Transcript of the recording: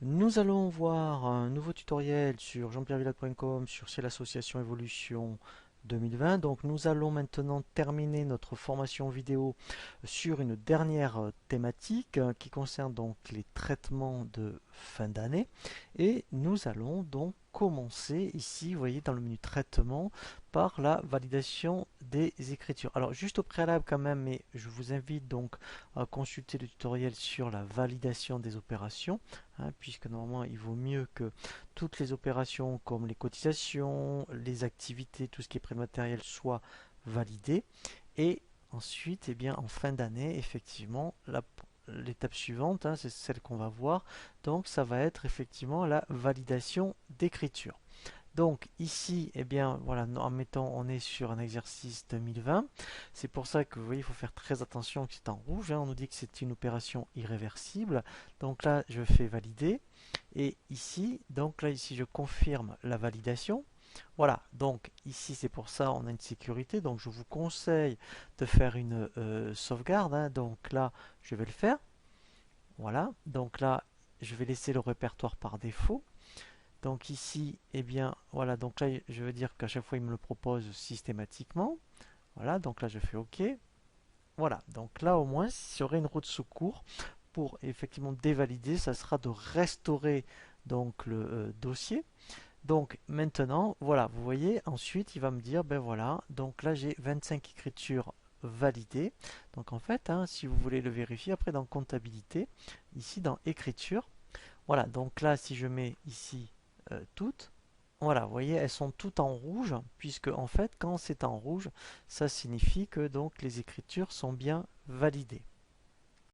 Nous allons voir un nouveau tutoriel sur jeanpierrevillac.com sur C'est l'association Evolution 2020. Donc nous allons maintenant terminer notre formation vidéo sur une dernière thématique qui concerne donc les traitements de fin d'année. Et nous allons donc commencer ici, vous voyez, dans le menu traitement par la validation des écritures. Alors juste au préalable quand même, mais je vous invite donc à consulter le tutoriel sur la validation des opérations, puisque normalement il vaut mieux que toutes les opérations comme les cotisations, les activités, tout ce qui est prématériel soit validé. Et ensuite, eh bien, en fin d'année, effectivement, l'étape suivante, c'est celle qu'on va voir. Donc ça va être effectivement la validation d'écriture. Donc ici, eh bien, voilà, en mettant, on est sur un exercice 2020. C'est pour ça que vous voyez, il faut faire très attention que c'est en rouge, on nous dit que c'est une opération irréversible. Donc là, je fais valider. Et ici, donc là, ici, je confirme la validation. Voilà, donc ici, c'est pour ça, on a une sécurité. Donc je vous conseille de faire une sauvegarde. Donc là, je vais le faire. Voilà, donc là, je vais laisser le répertoire par défaut. Donc ici, eh bien, voilà, donc là, je veux dire qu'à chaque fois, il me le propose systématiquement. Voilà, donc là, je fais OK. Voilà, donc là, au moins, s'il y aurait une route de secours pour effectivement dévalider, ça sera de restaurer donc le dossier. Donc maintenant, voilà, vous voyez, ensuite, il va me dire, ben voilà, donc là, j'ai 25 écritures validées. Donc en fait, si vous voulez le vérifier, après dans comptabilité, ici dans écriture, voilà, donc là, si je mets ici toutes, voilà, vous voyez, elles sont toutes en rouge, puisque en fait, quand c'est en rouge, ça signifie que donc les écritures sont bien validées.